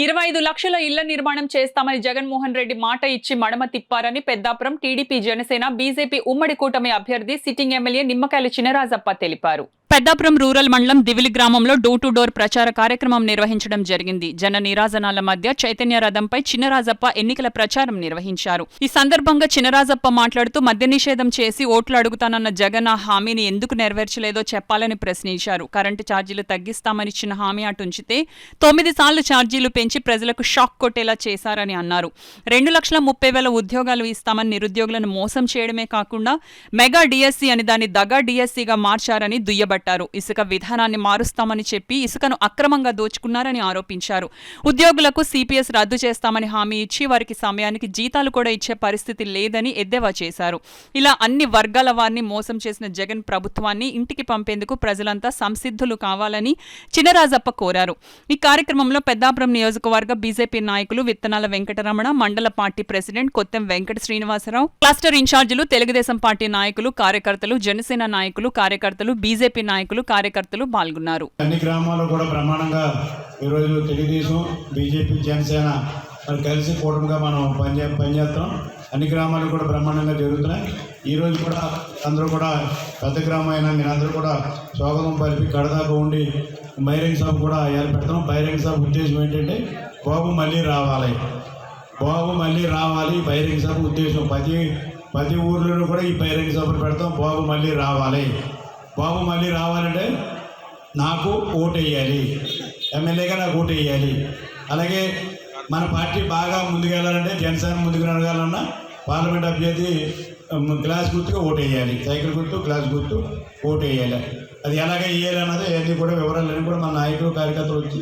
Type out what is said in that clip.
25 లక్షల ఇళ్ల నిర్మాణం చేస్తామని జగన్మోహన్ రెడ్డి మాట ఇచ్చి మడమ తిప్పారని పెద్దాపురం టీడీపీ జనసేన బీజేపీ ఉమ్మడి కూటమి అభ్యర్థి సిట్టింగ్ ఎమ్మెల్యే నిమ్మకాయల చినరాజప్ప తెలిపారు. పెద్దాపురం రూరల్ మండలం దివిలి గ్రామంలో డోర్ టు డోర్ ప్రచార కార్యక్రమం నిర్వహించడం జరిగింది. జన నీరాజనాల మధ్య చైతన్య రథంపై చినరాజప్ప ఎన్నికల ప్రచారం నిర్వహించారు. ఈ సందర్భంగా చినరాజప్ప మాట్లాడుతూ మద్య నిషేధం చేసి ఓట్లు అడుగుతానన్న జగన్ ఆ హామీని ఎందుకు నెరవేర్చలేదో చెప్పాలని ప్రశ్నించారు. కరెంటు ఛార్జీలు తగ్గిస్తామని ఇచ్చిన హామీ అటుంచితే 9 సార్లు ఛార్జీలు పెంచి ప్రజలకు షాక్ కొట్టేలా చేశారని అన్నారు. 2,30,000 ఉద్యోగాలు ఇస్తామని నిరుద్యోగులను మోసం చేయడమే కాకుండా మెగా డిఎస్సీ అని దాన్ని దగా డిఎస్సీగా మార్చారని దుయ్యబట్టారు. ఇసుక విధానాన్ని మారుస్తామని చెప్పి ఇసుకను అక్రమంగా దోచుకున్నారని ఆరోపించారు. ఉద్యోగులకు సిపిఎస్ రద్దు చేస్తామని హామీ ఇచ్చి వారికి సమయానికి జీతాలు కూడా ఇచ్చే పరిస్థితి లేదని ఎద్దేవా చేశారు. ఇలా అన్ని వర్గాల వారిని మోసం చేసిన జగన్ ప్రభుత్వాన్ని ఇంటికి పంపేందుకు ప్రజలంతా సంసిద్ధులు కావాలని చినరాజప్ప కోరారు. ఈ కార్యక్రమంలో పెద్దాపురం నియోజకవర్గ బీజేపీ నాయకులు విత్తనాల వెంకటరమణ, మండల party president Kottem Venkata Srinivasarao, cluster ఇన్ఛార్జీలు, తెలుగుదేశం పార్టీ నాయకులు, కార్యకర్తలు, జనసేన నాయకులు, కార్యకర్తలు, బీజేపీ నాయకులు, కార్యకర్తలు పాల్గొన్నారు. అన్ని గ్రామాల్లో కూడా బ్రహ్మాండంగా ఈరోజు తెలుగుదేశం, బీజేపీ, జనసేన కలిసి కూటమిగా మనం పనిచేస్తున్నాం. అన్ని గ్రామాలు కూడా బ్రహ్మాండంగా జరుగుతున్నాయి. ఈరోజు కూడా అందరూ కూడా పెద్ద గ్రామం అయినా మీరందరూ కూడా స్వాగతం పలిపి కడదాకా ఉండి బహిరంగ సభ కూడా ఏర్పెడతాం. బహిరంగ సభ ఉద్దేశం ఏంటంటే బాబు మళ్ళీ రావాలి, బాబు మళ్ళీ రావాలి. బహిరంగ సభ ఉద్దేశం ప్రతి ఊర్లోనూ కూడా ఈ బహిరంగ సభలు పెడతాం. బాబు మళ్ళీ రావాలి, బాబు మళ్ళీ రావాలంటే నాకు ఓటు వేయాలి, ఎమ్మెల్యేగా నాకు ఓటు వేయాలి. అలాగే మన పార్టీ బాగా ముందుకెళ్ళాలంటే జనసేన ముందుకు నడగాలన్నా పార్లమెంట్ అభ్యర్థి గ్లాస్ గుర్తుగా ఓటు వేయాలి, సైకిల్ గుర్తు, గ్లాస్ గుర్తు ఓటు వేయాలి. అది ఎలాగ వేయాలి అన్నది అన్నీ కూడా వివరాలన్నీ కూడా మన నాయకులు, కార్యకర్తలు వచ్చి